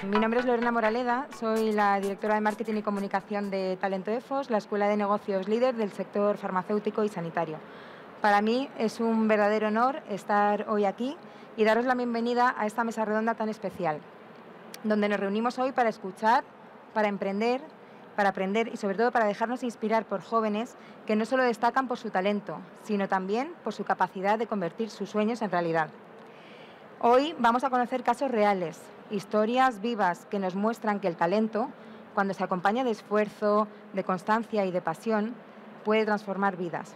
Mi nombre es Lorena Moraleda, soy la directora de Marketing y Comunicación de Talento EFOS, la escuela de negocios líder del sector farmacéutico y sanitario. Para mí es un verdadero honor estar hoy aquí y daros la bienvenida a esta mesa redonda tan especial, donde nos reunimos hoy para escuchar, para emprender, para aprender y sobre todo para dejarnos inspirar por jóvenes que no solo destacan por su talento, sino también por su capacidad de convertir sus sueños en realidad. Hoy vamos a conocer casos reales, historias vivas que nos muestran que el talento, cuando se acompaña de esfuerzo, de constancia y de pasión, puede transformar vidas.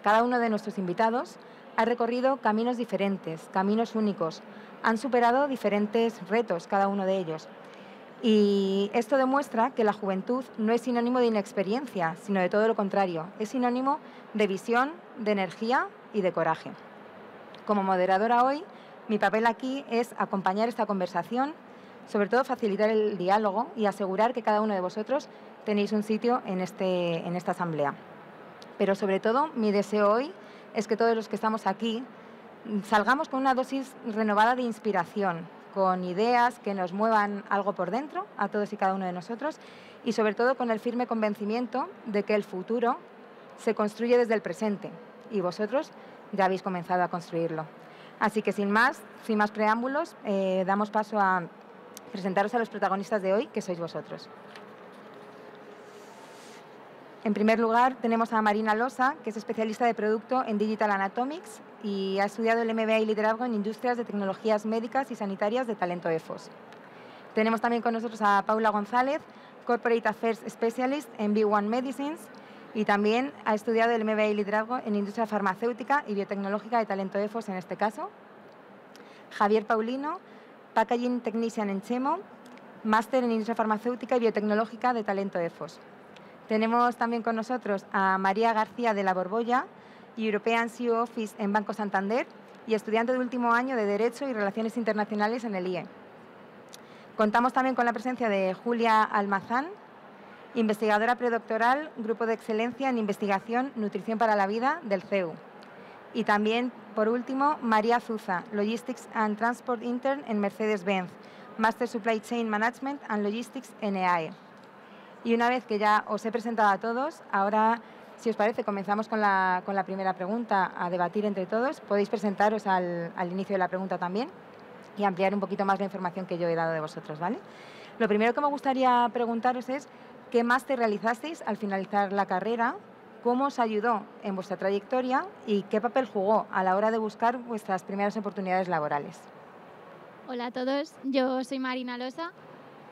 Cada uno de nuestros invitados ha recorrido caminos diferentes, caminos únicos, han superado diferentes retos cada uno de ellos. Y esto demuestra que la juventud no es sinónimo de inexperiencia, sino de todo lo contrario, es sinónimo de visión, de energía y de coraje. Como moderadora hoy, mi papel aquí es acompañar esta conversación, sobre todo facilitar el diálogo y asegurar que cada uno de vosotros tenéis un sitio en esta asamblea. Pero sobre todo, mi deseo hoy es que todos los que estamos aquí salgamos con una dosis renovada de inspiración, con ideas que nos muevan algo por dentro, a todos y cada uno de nosotros, y sobre todo con el firme convencimiento de que el futuro se construye desde el presente, y vosotros ya habéis comenzado a construirlo. Así que sin más preámbulos, damos paso a presentaros a los protagonistas de hoy, que sois vosotros. En primer lugar, tenemos a Marina Losa, que es especialista de producto en Digital Anatomics y ha estudiado el MBA y liderazgo en Industrias de Tecnologías Médicas y Sanitarias de Talento EFOS. Tenemos también con nosotros a Paula González, Corporate Affairs Specialist en B1 Medicines y también ha estudiado el MBA y liderazgo en Industria Farmacéutica y Biotecnológica de Talento EFOS en este caso. Javier Paulino, Packaging Technician en Chemo, Máster en Industria Farmacéutica y Biotecnológica de Talento EFOS. Tenemos también con nosotros a María García de la Borbolla, European CEO Office en Banco Santander y estudiante de último año de Derecho y Relaciones Internacionales en el IE. Contamos también con la presencia de Julia Almazán, investigadora predoctoral, Grupo de Excelencia en Investigación Nutrición para la Vida del CEU. Y también, por último, María Zuza, Logistics and Transport Intern en Mercedes-Benz, Master Supply Chain Management and Logistics en EAE. Y una vez que ya os he presentado a todos, ahora, si os parece, comenzamos con la primera pregunta a debatir entre todos. Podéis presentaros al inicio de la pregunta también y ampliar un poquito más la información que yo he dado de vosotros, ¿vale? Lo primero que me gustaría preguntaros es ¿qué máster realizasteis al finalizar la carrera? ¿Cómo os ayudó en vuestra trayectoria? ¿Y qué papel jugó a la hora de buscar vuestras primeras oportunidades laborales? Hola a todos, yo soy Marina Losa.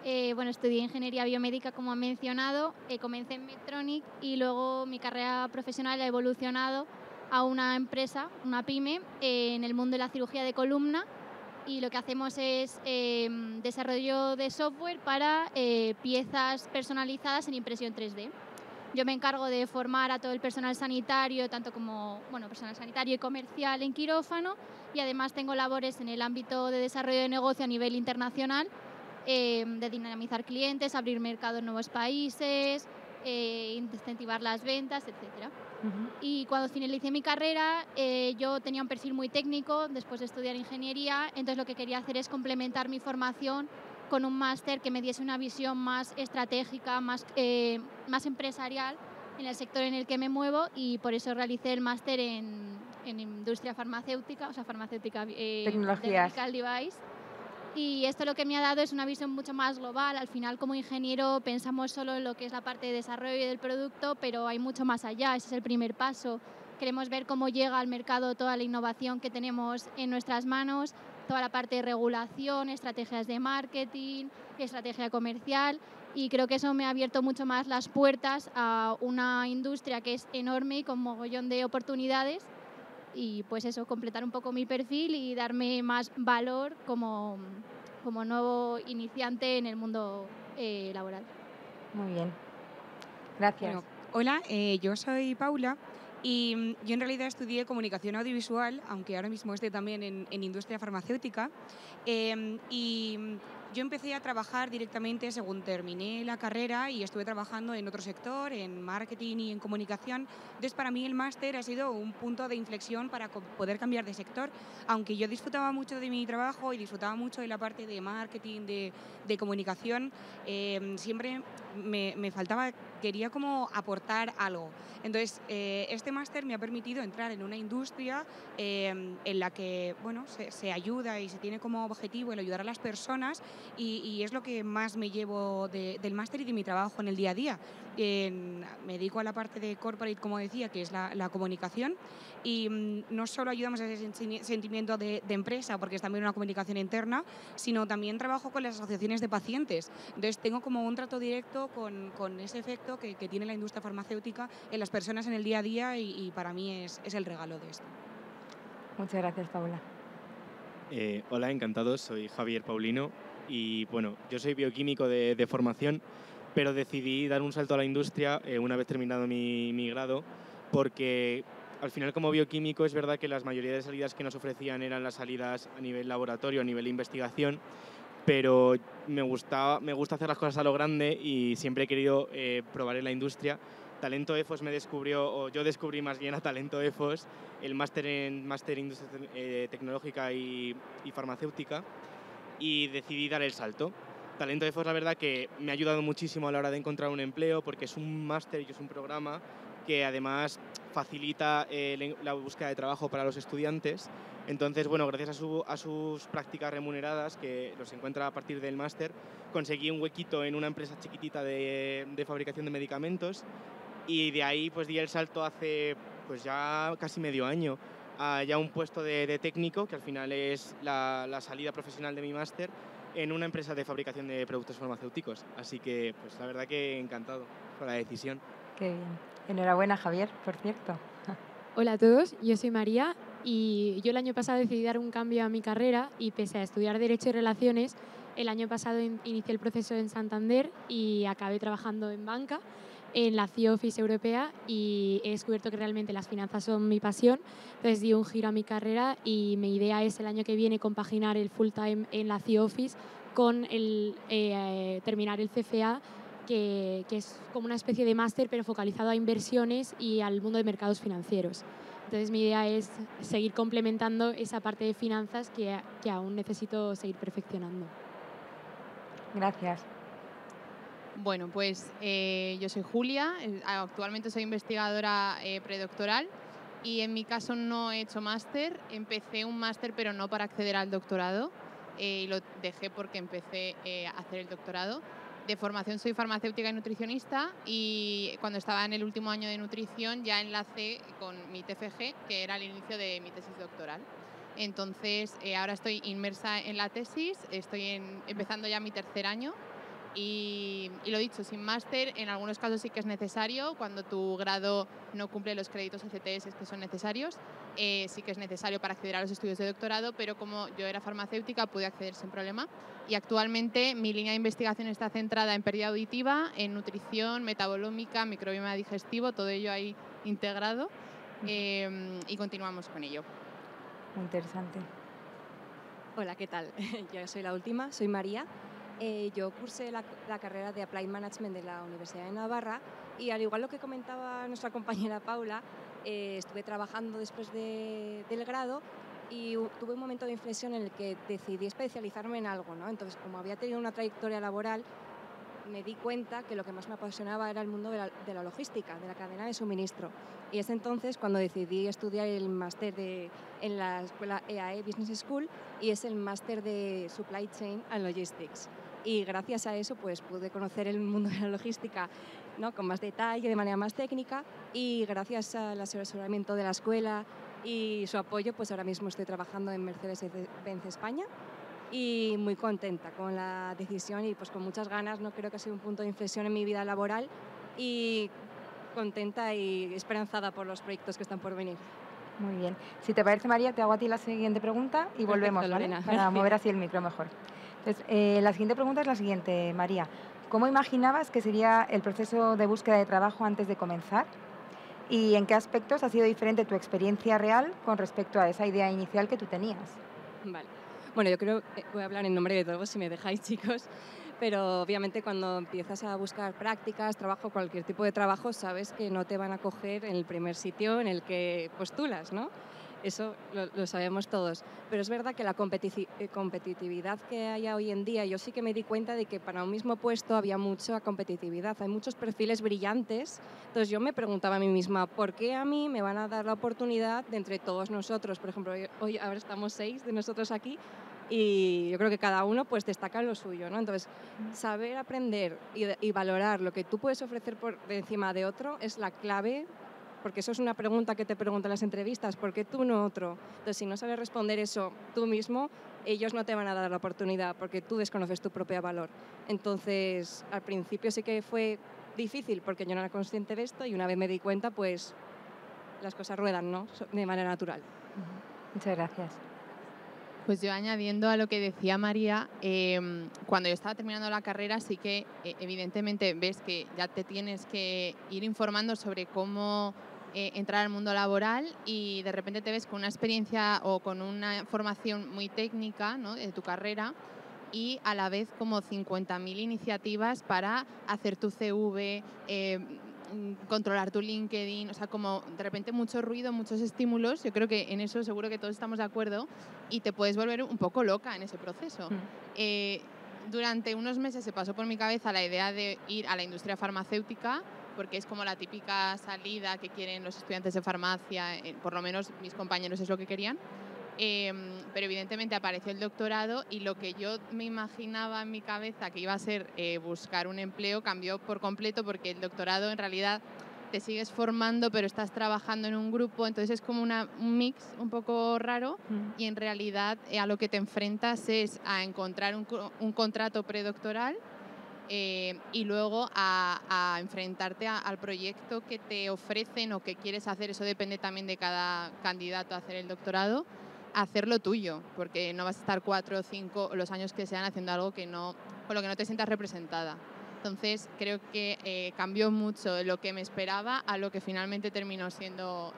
Estudié Ingeniería Biomédica, como han mencionado, comencé en Medtronic y luego mi carrera profesional ha evolucionado a una empresa, una pyme, en el mundo de la cirugía de columna y lo que hacemos es desarrollo de software para piezas personalizadas en impresión 3D. Yo me encargo de formar a todo el personal sanitario, tanto como personal sanitario y comercial en quirófano y además tengo labores en el ámbito de desarrollo de negocio a nivel internacional, de dinamizar clientes, abrir mercado en nuevos países, incentivar las ventas, etc. Y cuando finalicé mi carrera, yo tenía un perfil muy técnico después de estudiar ingeniería, entonces lo que quería hacer es complementar mi formación con un máster que me diese una visión más estratégica, más empresarial en el sector en el que me muevo y por eso realicé el máster en industria farmacéutica, o sea, farmacéutica, Tecnologías. Medical Device. Y esto lo que me ha dado es una visión mucho más global. Al final, como ingeniero, pensamos solo en lo que es la parte de desarrollo del producto, pero hay mucho más allá. Ese es el primer paso. Queremos ver cómo llega al mercado toda la innovación que tenemos en nuestras manos, toda la parte de regulación, estrategias de marketing, estrategia comercial. Y creo que eso me ha abierto mucho más las puertas a una industria que es enorme y con mogollón de oportunidades. Y pues eso, completar un poco mi perfil y darme más valor como nuevo iniciante en el mundo laboral. Muy bien, gracias. Bueno, hola, yo soy Paula y yo en realidad estudié comunicación audiovisual, aunque ahora mismo estoy también en industria farmacéutica. Y yo empecé a trabajar directamente según terminé la carrera y estuve trabajando en otro sector, en marketing y en comunicación. Entonces, para mí el máster ha sido un punto de inflexión para poder cambiar de sector. Aunque yo disfrutaba mucho de mi trabajo y disfrutaba mucho de la parte de marketing, de comunicación, siempre me faltaba, quería como aportar algo. Entonces, este máster me ha permitido entrar en una industria en la que bueno, se ayuda y se tiene como objetivo el ayudar a las personas y es lo que más me llevo del máster y de mi trabajo en el día a día. Me dedico a la parte de corporate, como decía, que es la comunicación y no solo ayudamos a ese sentimiento de empresa, porque es también una comunicación interna, sino también trabajo con las asociaciones de pacientes. Entonces tengo como un trato directo con ese efecto que tiene la industria farmacéutica en las personas en el día a día y para mí es el regalo de esto. Muchas gracias, Paula. Hola, encantado, soy Javier Paulino y bueno, yo soy bioquímico de formación, pero decidí dar un salto a la industria una vez terminado mi grado, porque al final como bioquímico es verdad que la mayoría de salidas que nos ofrecían eran las salidas a nivel laboratorio, a nivel de investigación, pero me gusta hacer las cosas a lo grande y siempre he querido probar en la industria. Talento EFOS me descubrió, o yo descubrí más bien a Talento EFOS, el máster en Industria Tecnológica y Farmacéutica, y decidí dar el salto. Talento EFOS, la verdad que me ha ayudado muchísimo a la hora de encontrar un empleo, porque es un máster y es un programa que además facilita la búsqueda de trabajo para los estudiantes. Entonces, bueno, gracias a sus prácticas remuneradas, que los encuentra a partir del máster, conseguí un huequito en una empresa chiquitita de fabricación de medicamentos y de ahí pues di el salto hace pues ya casi medio año a ya un puesto de técnico, que al final es la salida profesional de mi máster, en una empresa de fabricación de productos farmacéuticos. Así que, pues la verdad que encantado con la decisión. Qué bien. Enhorabuena, Javier, por cierto. Hola a todos, yo soy María y yo el año pasado decidí dar un cambio a mi carrera y pese a estudiar Derecho y Relaciones, el año pasado inicié el proceso en Santander y acabé trabajando en banca en la CIO Office europea y he descubierto que realmente las finanzas son mi pasión. Entonces di un giro a mi carrera y mi idea es el año que viene compaginar el full time en la CIO Office con terminar el CFA, que es como una especie de máster pero focalizado a inversiones y al mundo de mercados financieros. Entonces mi idea es seguir complementando esa parte de finanzas que aún necesito seguir perfeccionando. Gracias. Bueno, pues yo soy Julia, actualmente soy investigadora predoctoral y en mi caso no he hecho máster, empecé un máster pero no para acceder al doctorado y lo dejé porque empecé a hacer el doctorado. De formación soy farmacéutica y nutricionista y cuando estaba en el último año de nutrición ya enlacé con mi TFG, que era el inicio de mi tesis doctoral. Entonces ahora estoy inmersa en la tesis, estoy empezando ya mi tercer año. Y lo dicho, sin máster en algunos casos sí que es necesario, cuando tu grado no cumple los créditos ECTS que son necesarios, sí que es necesario para acceder a los estudios de doctorado, pero como yo era farmacéutica pude acceder sin problema y actualmente mi línea de investigación está centrada en pérdida auditiva, en nutrición, metabolómica, microbioma digestivo, todo ello ahí integrado y continuamos con ello. Muy interesante. Hola, ¿qué tal? Yo soy la última, soy María. Yo cursé la carrera de Applied Management de la Universidad de Navarra y al igual lo que comentaba nuestra compañera Paula, estuve trabajando después del grado y tuve un momento de inflexión en el que decidí especializarme en algo, ¿no? Entonces, como había tenido una trayectoria laboral, me di cuenta que lo que más me apasionaba era el mundo de la logística, de la cadena de suministro. Y es entonces cuando decidí estudiar el máster en la escuela EAE Business School y es el máster de Supply Chain and Logistics. Y gracias a eso pues pude conocer el mundo de la logística, ¿no? Con más detalle, de manera más técnica, y gracias al asesoramiento de la escuela y su apoyo pues ahora mismo estoy trabajando en Mercedes-Benz España y muy contenta con la decisión y pues con muchas ganas, ¿no? Creo que ha sido un punto de inflexión en mi vida laboral y contenta y esperanzada por los proyectos que están por venir. Muy bien. Si te parece, María, te hago a ti la siguiente pregunta y volvemos, ¿vale? Lorena. Para mover así el micro mejor. Entonces, la siguiente pregunta es la siguiente, María. ¿Cómo imaginabas que sería el proceso de búsqueda de trabajo antes de comenzar? ¿Y en qué aspectos ha sido diferente tu experiencia real con respecto a esa idea inicial que tú tenías? Vale. Bueno, yo creo que voy a hablar en nombre de todos, si me dejáis, chicos. Pero obviamente cuando empiezas a buscar prácticas, trabajo, cualquier tipo de trabajo, sabes que no te van a coger en el primer sitio en el que postulas, ¿no? Eso lo sabemos todos. Pero es verdad que la competitividad que hay hoy en día, yo sí que me di cuenta de que para un mismo puesto había mucha competitividad. Hay muchos perfiles brillantes. Entonces yo me preguntaba a mí misma, ¿por qué a mí me van a dar la oportunidad de entre todos nosotros? Por ejemplo, hoy ahora estamos 6 de nosotros aquí y yo creo que cada uno pues destaca en lo suyo, ¿no? Entonces, saber aprender y valorar lo que tú puedes ofrecer por encima de otro es la clave, porque eso es una pregunta que te preguntan en las entrevistas, ¿por qué tú no otro? Entonces, si no sabes responder eso tú mismo, ellos no te van a dar la oportunidad porque tú desconoces tu propio valor. Entonces, al principio sí que fue difícil porque yo no era consciente de esto y una vez me di cuenta, pues las cosas ruedan, ¿no? De manera natural. Muchas gracias. Pues yo añadiendo a lo que decía María, cuando yo estaba terminando la carrera sí que evidentemente ves que ya te tienes que ir informando sobre cómo entrar al mundo laboral y de repente te ves con una experiencia o con una formación muy técnica, ¿no?, de tu carrera y a la vez como 50.000 iniciativas para hacer tu CV, controlar tu LinkedIn, o sea, como de repente mucho ruido, muchos estímulos. Yo creo que en eso seguro que todos estamos de acuerdo y te puedes volver un poco loca en ese proceso. Durante unos meses se pasó por mi cabeza la idea de ir a la industria farmacéutica porque es como la típica salida que quieren los estudiantes de farmacia, por lo menos mis compañeros es lo que querían. Pero evidentemente apareció el doctorado y lo que yo me imaginaba en mi cabeza que iba a ser buscar un empleo cambió por completo porque el doctorado en realidad te sigues formando pero estás trabajando en un grupo, entonces es como un mix un poco raro y en realidad a lo que te enfrentas es a encontrar un contrato predoctoral y luego a enfrentarte al proyecto que te ofrecen o que quieres hacer, eso depende también de cada candidato a hacer el doctorado, hacerlo tuyo, porque no vas a estar 4 o 5 los años que sean haciendo algo con lo que no te sientas representada. Entonces creo que cambió mucho lo que me esperaba a lo que finalmente terminó siendo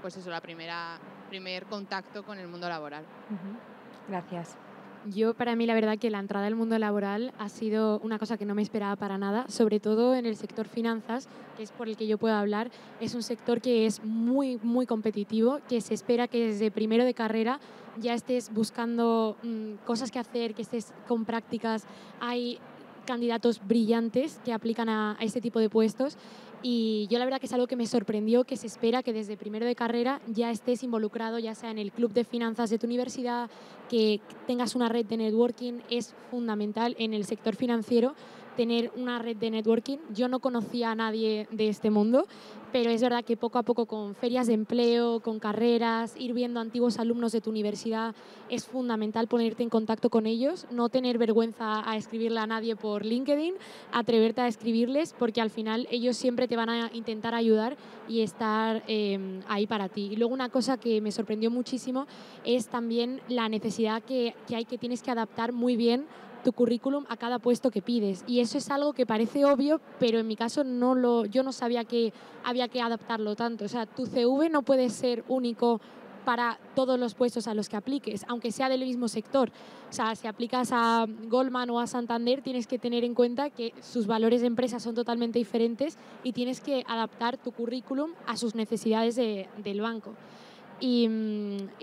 pues eso, primer contacto con el mundo laboral. Gracias. Yo, para mí, la verdad que la entrada al mundo laboral ha sido una cosa que no me esperaba para nada, sobre todo en el sector finanzas, que es por el que yo puedo hablar. Es un sector que es muy, muy competitivo, que se espera que desde primero de carrera ya estés buscando cosas que hacer, que estés con prácticas. Hay candidatos brillantes que aplican a este tipo de puestos y yo la verdad que es algo que me sorprendió, que se espera que desde primero de carrera ya estés involucrado, ya sea en el club de finanzas de tu universidad, que tengas una red de networking. Es fundamental en el sector financiero tener una red de networking. Yo no conocía a nadie de este mundo, pero es verdad que poco a poco con ferias de empleo, con carreras, ir viendo antiguos alumnos de tu universidad, es fundamental ponerte en contacto con ellos, no tener vergüenza a escribirle a nadie por LinkedIn, atreverte a escribirles porque al final ellos siempre te van a intentar ayudar y estar ahí para ti. Y luego una cosa que me sorprendió muchísimo es también la necesidad que tienes que adaptar muy bien tu currículum a cada puesto que pides. Y eso es algo que parece obvio, pero en mi caso yo no sabía que había que adaptarlo tanto. O sea, tu CV no puede ser único para todos los puestos a los que apliques, aunque sea del mismo sector. O sea, si aplicas a Goldman o a Santander, tienes que tener en cuenta que sus valores de empresa son totalmente diferentes y tienes que adaptar tu currículum a sus necesidades del banco. Y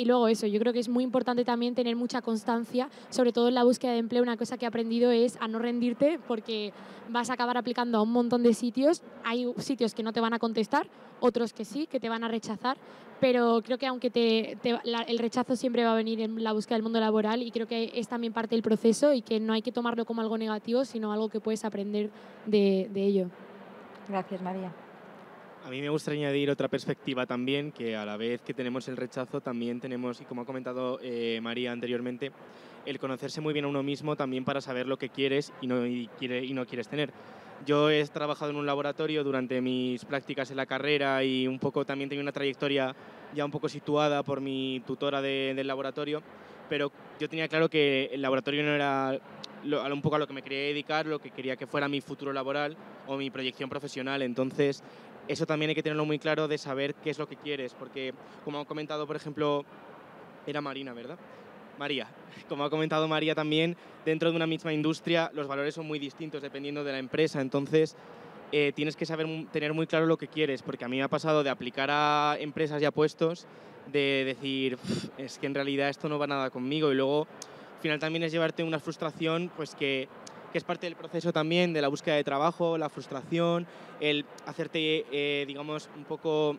luego eso, yo creo que es muy importante también tener mucha constancia, sobre todo en la búsqueda de empleo. Una cosa que he aprendido es a no rendirte porque vas a acabar aplicando a un montón de sitios. Hay sitios que no te van a contestar, otros que sí, que te van a rechazar, pero creo que aunque el rechazo siempre va a venir en la búsqueda del mundo laboral y creo que es también parte del proceso y que no hay que tomarlo como algo negativo, sino algo que puedes aprender de ello. Gracias, María. A mí me gustaría añadir otra perspectiva también, que a la vez que tenemos el rechazo, también tenemos, y como ha comentado María anteriormente, el conocerse muy bien a uno mismo también para saber lo que quieres y no quieres tener. Yo he trabajado en un laboratorio durante mis prácticas en la carrera y un poco también tenía una trayectoria ya un poco situada por mi tutora del laboratorio, pero yo tenía claro que el laboratorio no era un poco a lo que me quería dedicar, lo que quería que fuera mi futuro laboral o mi proyección profesional. Entonces, eso también hay que tenerlo muy claro de saber qué es lo que quieres, porque como ha comentado, por ejemplo, era Marina, ¿verdad? María. Como ha comentado María también, dentro de una misma industria los valores son muy distintos dependiendo de la empresa, entonces tienes que saber tener muy claro lo que quieres, porque a mí me ha pasado de aplicar a empresas y a puestos, de decir, es que en realidad esto no va nada conmigo, y luego al final también es llevarte una frustración pues que es parte del proceso también de la búsqueda de trabajo, la frustración, el hacerte, digamos, un poco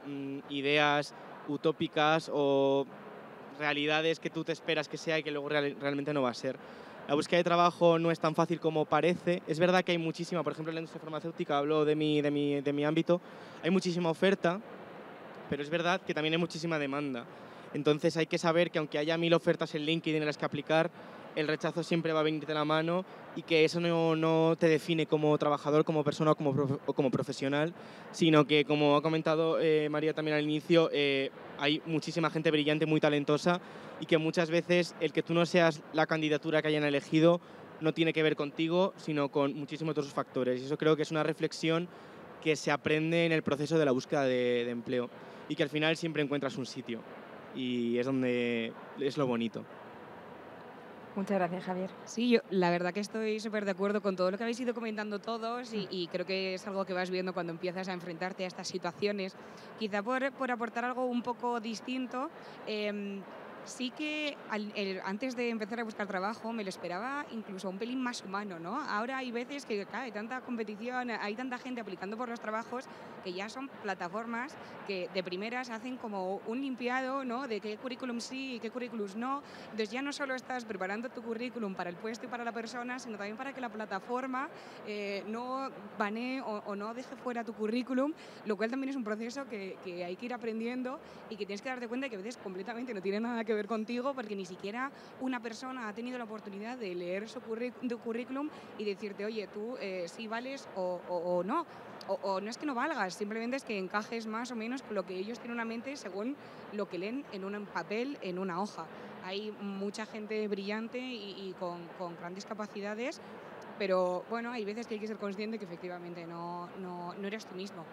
ideas utópicas o realidades que tú te esperas que sea y que luego realmente no va a ser. La búsqueda de trabajo no es tan fácil como parece. Es verdad que hay muchísima, por ejemplo, en la industria farmacéutica, hablo de mi ámbito, hay muchísima oferta, pero es verdad que también hay muchísima demanda. Entonces hay que saber que aunque haya 1000 ofertas en LinkedIn en las que aplicar, el rechazo siempre va a venir de la mano y que eso no te define como trabajador, como persona o como profesional, sino que, como ha comentado María también al inicio, hay muchísima gente brillante, muy talentosa, y que muchas veces el que tú no seas la candidatura que hayan elegido no tiene que ver contigo, sino con muchísimos otros factores. Y eso creo que es una reflexión que se aprende en el proceso de la búsqueda de empleo y que al final siempre encuentras un sitio y es donde es lo bonito. Muchas gracias, Javier. Sí, yo la verdad que estoy súper de acuerdo con todo lo que habéis ido comentando todos y creo que es algo que vas viendo cuando empiezas a enfrentarte a estas situaciones. Quizá por aportar algo un poco distinto, sí que antes de empezar a buscar trabajo me lo esperaba incluso un pelín más humano, ¿no? Ahora hay veces que claro, hay tanta competición, hay tanta gente aplicando por los trabajos que ya son plataformas que de primeras hacen como un limpiado, ¿no? De qué currículum sí y qué currículums no. Entonces ya no solo estás preparando tu currículum para el puesto y para la persona, sino también para que la plataforma no banee o no deje fuera tu currículum, lo cual también es un proceso que hay que ir aprendiendo y que tienes que darte cuenta que a veces completamente no tiene nada que ver contigo porque ni siquiera una persona ha tenido la oportunidad de leer su currículum y decirte, oye, tú sí vales o no. O no es que no valgas, simplemente es que encajes más o menos con lo que ellos tienen en la mente según lo que leen en un papel, en una hoja. Hay mucha gente brillante y con grandes capacidades, pero bueno, hay veces que hay que ser consciente que efectivamente no eres tú mismo.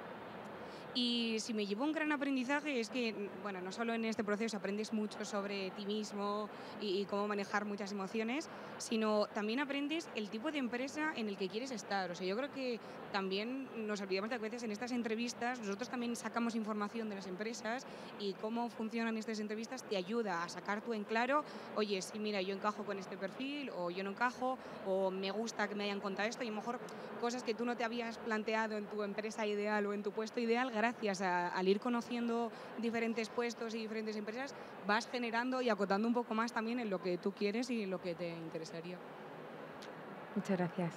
Y si me llevo un gran aprendizaje es que, bueno, no solo en este proceso aprendes mucho sobre ti mismo y cómo manejar muchas emociones, sino también aprendes el tipo de empresa en el que quieres estar. O sea, yo creo que también nos olvidamos de que a veces en estas entrevistas nosotros también sacamos información de las empresas y cómo funcionan estas entrevistas te ayuda a sacar tú en claro, oye, sí, mira, yo encajo con este perfil o yo no encajo o me gusta que me hayan contado esto y a lo mejor cosas que tú no te habías planteado en tu empresa ideal o en tu puesto ideal, gracias al ir conociendo diferentes puestos y diferentes empresas, vas generando y acotando un poco más también en lo que tú quieres y en lo que te interesaría. Muchas gracias.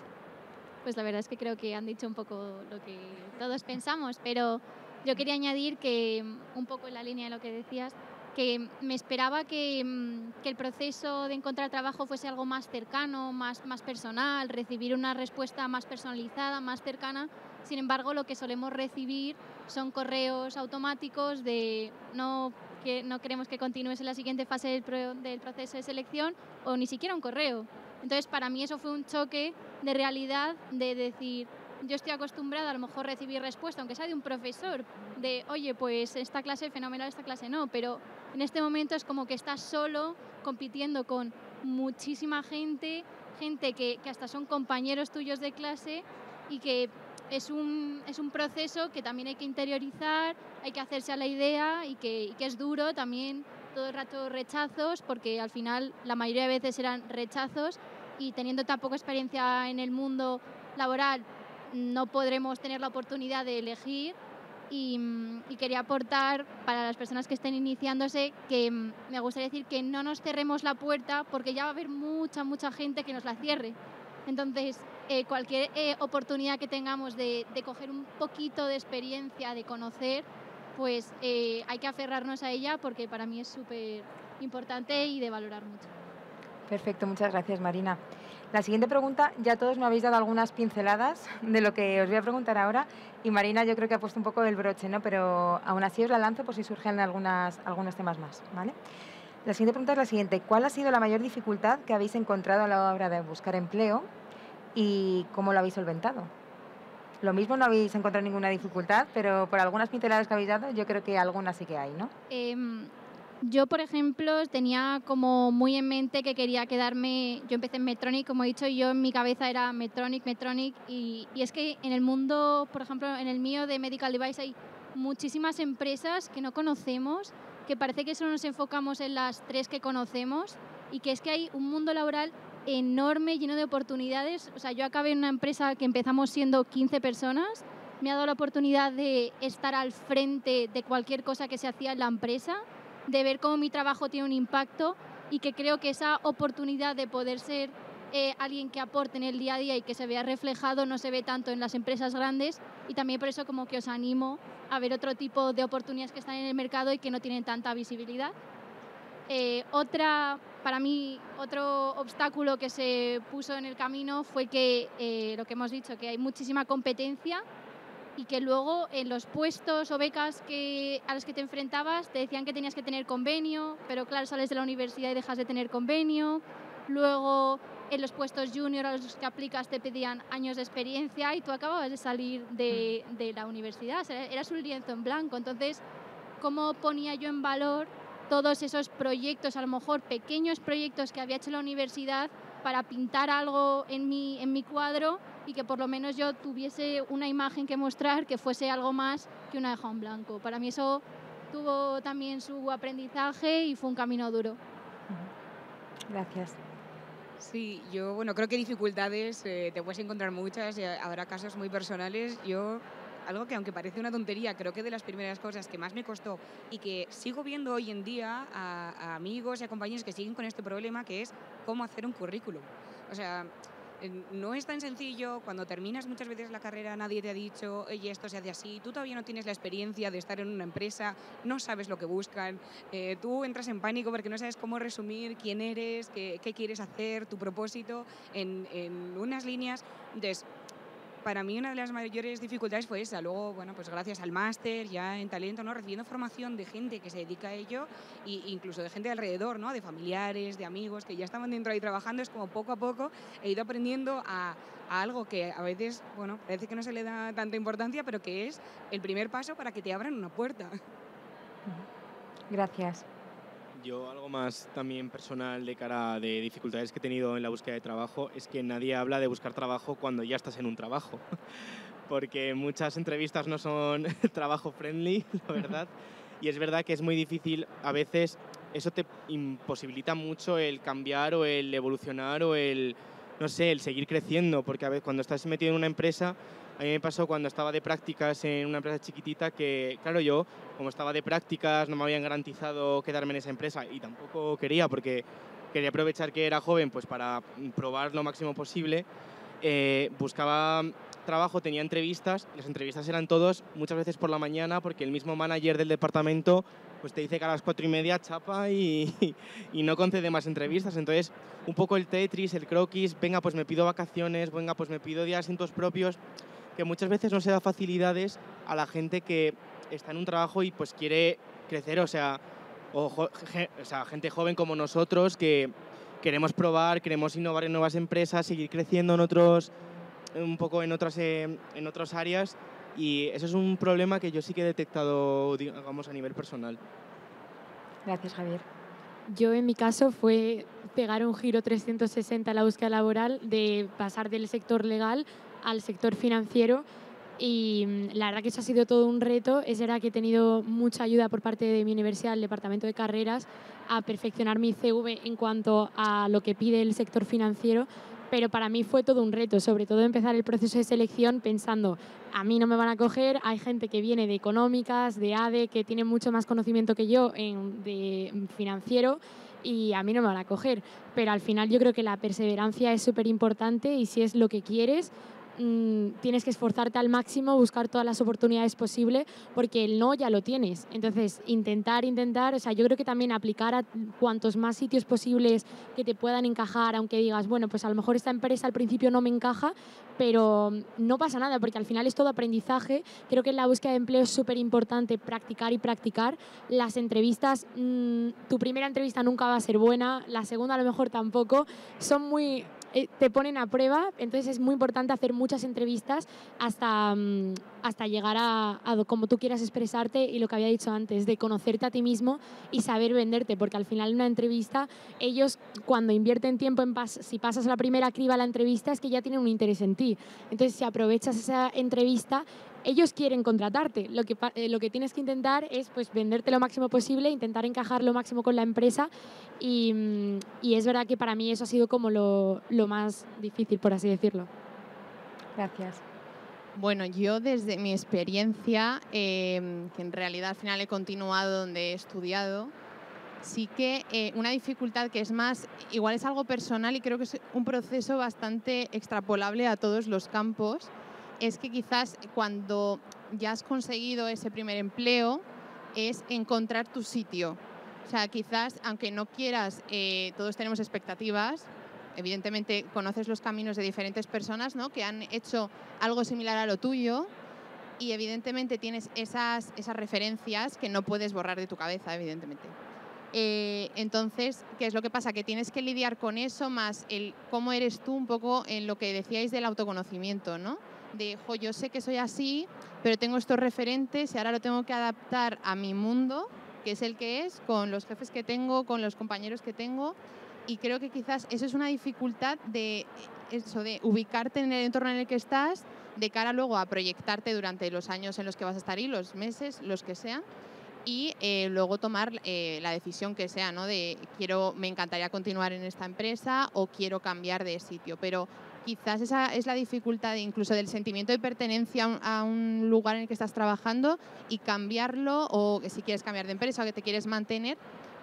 Pues la verdad es que creo que han dicho un poco lo que todos pensamos, pero yo quería añadir que, un poco en la línea de lo que decías, que me esperaba que el proceso de encontrar trabajo fuese algo más cercano, más personal, recibir una respuesta más personalizada, más cercana. Sin embargo, lo que solemos recibir son correos automáticos de que no queremos que continúes en la siguiente fase del proceso de selección o ni siquiera un correo. Entonces, para mí eso fue un choque de realidad de decir, yo estoy acostumbrada a lo mejor recibir respuesta, aunque sea de un profesor, de, oye, pues esta clase fenomenal, esta clase no, pero en este momento es como que estás solo compitiendo con muchísima gente que hasta son compañeros tuyos de clase y que es un proceso que también hay que interiorizar, hay que hacerse a la idea y que es duro también todo el rato rechazos, porque al final la mayoría de veces eran rechazos y teniendo tan poca experiencia en el mundo laboral no podremos tener la oportunidad de elegir y quería aportar para las personas que estén iniciándose que me gustaría decir que no nos cerremos la puerta porque ya va a haber mucha gente que nos la cierre. Entonces, cualquier oportunidad que tengamos de coger un poquito de experiencia, de conocer, pues hay que aferrarnos a ella porque para mí es súper importante y de valorar mucho. Perfecto, muchas gracias, Marina. La siguiente pregunta, ya todos me habéis dado algunas pinceladas de lo que os voy a preguntar ahora y Marina yo creo que ha puesto un poco el broche, ¿no? Pero aún así os la lanzo por si surgen algunos temas más, ¿vale? La siguiente pregunta es la siguiente. ¿Cuál ha sido la mayor dificultad que habéis encontrado a la hora de buscar empleo y cómo lo habéis solventado? Lo mismo, no habéis encontrado ninguna dificultad, pero por algunas pinceladas que habéis dado, yo creo que algunas sí que hay, ¿no? Yo, por ejemplo, tenía como muy en mente que quería quedarme, yo empecé en Medtronic, como he dicho, y yo en mi cabeza era Medtronic, y es que en el mundo, por ejemplo, en el mío de Medical Device hay muchísimas empresas que no conocemos, que parece que solo nos enfocamos en las 3 que conocemos, y que es que hay un mundo laboral enorme, lleno de oportunidades. O sea, yo acabé en una empresa que empezamos siendo 15 personas, me ha dado la oportunidad de estar al frente de cualquier cosa que se hacía en la empresa, de ver cómo mi trabajo tiene un impacto, y que creo que esa oportunidad de poder ser alguien que aporte en el día a día y que se vea reflejado no se ve tanto en las empresas grandes, y también por eso como que os animo a ver otro tipo de oportunidades que están en el mercado y que no tienen tanta visibilidad. Para mí, otro obstáculo que se puso en el camino fue que, lo que hemos dicho, que hay muchísima competencia, y que luego en los puestos o becas a los que te enfrentabas te decían que tenías que tener convenio, pero claro, sales de la universidad y dejas de tener convenio. Luego en los puestos junior a los que aplicas te pedían años de experiencia y tú acababas de salir de la universidad, o sea, eras un lienzo en blanco. Entonces, ¿cómo ponía yo en valor todos esos proyectos, a lo mejor pequeños proyectos que había hecho en la universidad, para pintar algo en mi cuadro, y que por lo menos yo tuviese una imagen que mostrar que fuese algo más que una hoja en blanco? Para mí eso tuvo también su aprendizaje y fue un camino duro. Gracias. Sí, yo creo que dificultades te puedes encontrar muchas, y habrá casos muy personales. Algo que, aunque parece una tontería, creo que de las primeras cosas que más me costó y que sigo viendo hoy en día a amigos y a compañeros que siguen con este problema, que es cómo hacer un currículum. O sea, no es tan sencillo. Cuando terminas muchas veces la carrera nadie te ha dicho, oye, esto se hace así, tú todavía no tienes la experiencia de estar en una empresa, no sabes lo que buscan, tú entras en pánico porque no sabes cómo resumir quién eres, qué quieres hacer, tu propósito en unas líneas. Entonces, para mí una de las mayores dificultades fue esa. Luego, pues gracias al máster, ya en talento, ¿no?, recibiendo formación de gente que se dedica a ello, e incluso de gente de alrededor, ¿no?, de familiares, de amigos que ya estaban dentro ahí trabajando. Es como poco a poco he ido aprendiendo a algo que a veces, parece que no se le da tanta importancia, pero que es el primer paso para que te abran una puerta. Gracias. Yo, algo más también personal de cara de dificultades que he tenido en la búsqueda de trabajo, es que nadie habla de buscar trabajo cuando ya estás en un trabajo, porque muchas entrevistas no son trabajo friendly, la verdad, y es verdad que es muy difícil, a veces eso te imposibilita mucho el cambiar o el evolucionar o el seguir creciendo, porque a veces cuando estás metido en una empresa, a mí me pasó cuando estaba de prácticas en una empresa chiquitita que, claro, yo, como estaba de prácticas, no me habían garantizado quedarme en esa empresa, y tampoco quería, porque quería aprovechar que era joven pues para probar lo máximo posible. Buscaba trabajo, tenía entrevistas, y las entrevistas eran todos muchas veces por la mañana, porque el mismo manager del departamento pues te dice que a las 4:30 chapa y no concede más entrevistas. Entonces, un poco el Tetris, el croquis, venga, pues me pido vacaciones, venga, pues me pido días asientos propios, que muchas veces no se da facilidades a la gente que está en un trabajo y pues quiere crecer, o sea, gente joven como nosotros que queremos probar, queremos innovar en nuevas empresas, seguir creciendo en otras áreas, y eso es un problema que yo sí que he detectado, digamos, a nivel personal. Gracias, Javier. Yo, en mi caso, fue pegar un giro 360 a la búsqueda laboral, de pasar del sector legal al sector financiero, y la verdad que eso ha sido todo un reto. Es verdad que he tenido mucha ayuda por parte de mi universidad, el departamento de carreras, a perfeccionar mi CV en cuanto a lo que pide el sector financiero, pero para mí fue todo un reto, sobre todo empezar el proceso de selección pensando, a mí no me van a coger, hay gente que viene de económicas, de ADE, que tiene mucho más conocimiento que yo de financiero, y a mí no me van a coger. Pero al final yo creo que la perseverancia es súper importante, y si es lo que quieres, tienes que esforzarte al máximo, buscar todas las oportunidades posibles, porque el no ya lo tienes. Entonces, intentar, o sea, yo creo que también aplicar a cuantos más sitios posibles que te puedan encajar, aunque digas, bueno, pues a lo mejor esta empresa al principio no me encaja, pero no pasa nada, porque al final es todo aprendizaje. Creo que en la búsqueda de empleo es súper importante practicar y practicar. Las entrevistas, tu primera entrevista nunca va a ser buena, la segunda a lo mejor tampoco, son muy te ponen a prueba, entonces es muy importante hacer muchas entrevistas hasta llegar a como tú quieras expresarte y lo que había dicho antes, de conocerte a ti mismo y saber venderte, porque al final en una entrevista, ellos cuando invierten tiempo si pasas la primera criba a la entrevista es que ya tienen un interés en ti. Entonces, si aprovechas esa entrevista, ellos quieren contratarte. Lo que tienes que intentar es pues, venderte lo máximo posible, intentar encajar lo máximo con la empresa y es verdad que para mí eso ha sido como lo más difícil, por así decirlo. Gracias. Bueno, yo desde mi experiencia, que en realidad al final he continuado donde he estudiado, sí que una dificultad que es más, igual es algo personal y creo que es un proceso bastante extrapolable a todos los campos, es que quizás cuando ya has conseguido ese primer empleo es encontrar tu sitio. O sea, quizás, aunque no quieras, todos tenemos expectativas. Evidentemente, conoces los caminos de diferentes personas, ¿no?, que han hecho algo similar a lo tuyo y evidentemente tienes esas referencias que no puedes borrar de tu cabeza, evidentemente. Entonces, ¿qué es lo que pasa? Que tienes que lidiar con eso más el cómo eres tú, un poco en lo que decíais del autoconocimiento, ¿no? De, yo sé que soy así, pero tengo estos referentes y ahora lo tengo que adaptar a mi mundo, que es el que es, con los jefes que tengo, con los compañeros que tengo. Y creo que quizás eso es una dificultad de ubicarte en el entorno en el que estás, de cara luego a proyectarte durante los años en los que vas a estar ahí, los meses, los que sean, y luego tomar la decisión que sea, ¿no? De me encantaría continuar en esta empresa o quiero cambiar de sitio. Pero quizás esa es la dificultad incluso del sentimiento de pertenencia a un lugar en el que estás trabajando y cambiarlo, o si quieres cambiar de empresa o que te quieres mantener,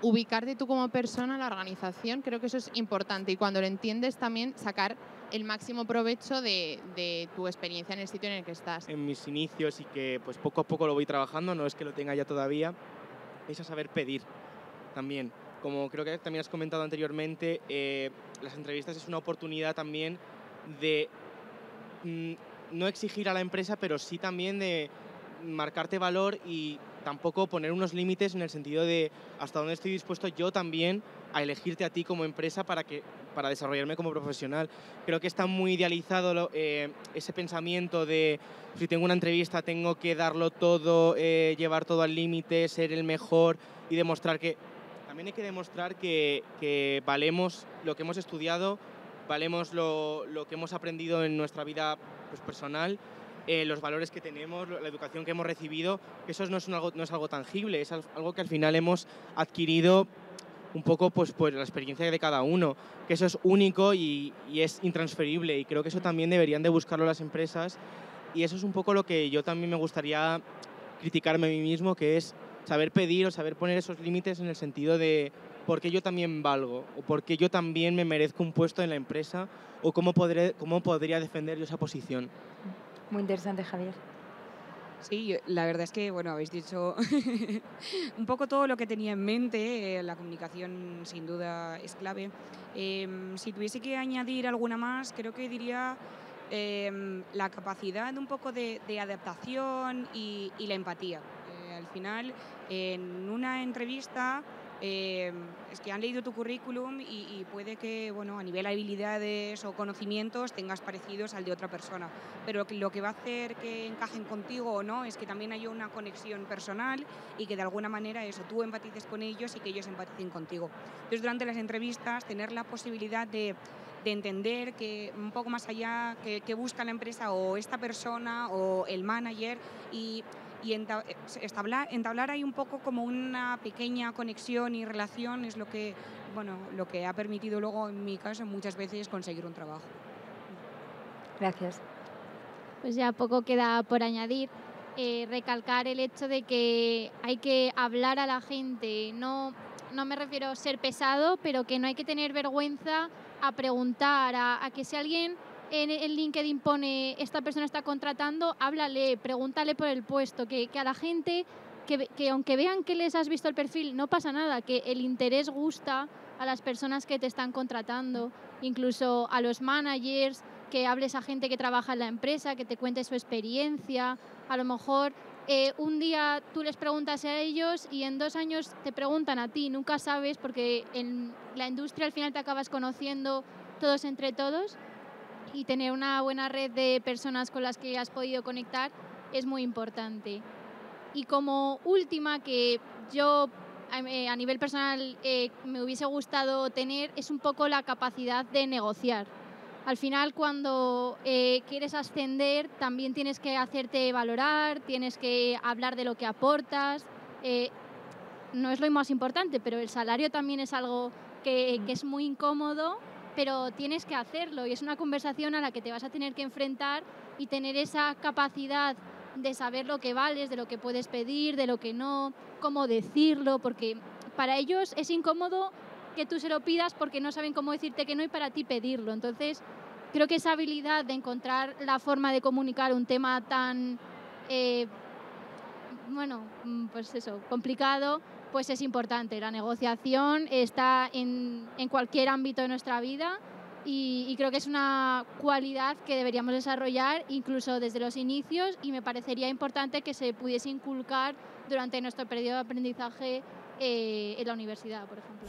ubicarte tú como persona en la organización, creo que eso es importante y cuando lo entiendes también sacar el máximo provecho de tu experiencia en el sitio en el que estás. En mis inicios y que pues poco a poco lo voy trabajando, no es que lo tenga ya todavía, es a saber pedir también. Como creo que también has comentado anteriormente, las entrevistas es una oportunidad también de no exigir a la empresa, pero sí también de marcarte valor y tampoco poner unos límites en el sentido de hasta dónde estoy dispuesto yo también a elegirte a ti como empresa para desarrollarme como profesional. Creo que está muy idealizado ese pensamiento de si tengo una entrevista tengo que darlo todo, llevar todo al límite, ser el mejor y demostrar que... También hay que demostrar que valemos lo que hemos estudiado, valemos lo que hemos aprendido en nuestra vida pues, personal, los valores que tenemos, la educación que hemos recibido, que eso no es algo tangible, es algo que al final hemos adquirido un poco pues la experiencia de cada uno, que eso es único y es intransferible y creo que eso también deberían de buscarlo las empresas y eso es un poco lo que yo también me gustaría criticarme a mí mismo, que es saber pedir o saber poner esos límites en el sentido de por qué yo también valgo o por qué yo también me merezco un puesto en la empresa o cómo podría defender yo esa posición. Muy interesante, Javier. Sí, la verdad es que, bueno, habéis dicho un poco todo lo que tenía en mente. La comunicación, sin duda, es clave. Si tuviese que añadir alguna más, creo que diría la capacidad un poco de adaptación y la empatía. Al final, en una entrevista... es que han leído tu currículum y puede que, bueno, a nivel de habilidades o conocimientos tengas parecidos al de otra persona, pero lo que va a hacer que encajen contigo o no es que también haya una conexión personal y que de alguna manera tú empatices con ellos y que ellos empaticen contigo. Entonces, durante las entrevistas, tener la posibilidad de entender que un poco más allá que busca la empresa o esta persona o el manager y entablar ahí un poco como una pequeña conexión y relación es lo que ha permitido luego, en mi caso, muchas veces conseguir un trabajo. Gracias. Pues ya poco queda por añadir. Recalcar el hecho de que hay que hablar a la gente. No me refiero a ser pesado, pero que no hay que tener vergüenza a preguntar, a que si alguien en LinkedIn pone esta persona está contratando, háblale, pregúntale por el puesto, que a la gente, que aunque vean que les has visto el perfil, no pasa nada, que el interés gusta a las personas que te están contratando, incluso a los managers, que hables a gente que trabaja en la empresa, que te cuente su experiencia. A lo mejor un día tú les preguntas a ellos y en 2 años te preguntan a ti, nunca sabes, porque en la industria al final te acabas conociendo todos entre todos, y tener una buena red de personas con las que has podido conectar es muy importante. Y como última, que yo a nivel personal me hubiese gustado tener, es un poco la capacidad de negociar. Al final, cuando quieres ascender, también tienes que hacerte valorar, tienes que hablar de lo que aportas. No es lo más importante, pero el salario también es algo que es muy incómodo, pero tienes que hacerlo, y es una conversación a la que te vas a tener que enfrentar y tener esa capacidad de saber lo que vales, de lo que puedes pedir, de lo que no, cómo decirlo, porque para ellos es incómodo que tú se lo pidas porque no saben cómo decirte que no, y para ti pedirlo. Entonces, creo que esa habilidad de encontrar la forma de comunicar un tema tan, pues eso, complicado, pues es importante. La negociación está en cualquier ámbito de nuestra vida, y creo que es una cualidad que deberíamos desarrollar incluso desde los inicios, y me parecería importante que se pudiese inculcar durante nuestro periodo de aprendizaje en la universidad, por ejemplo.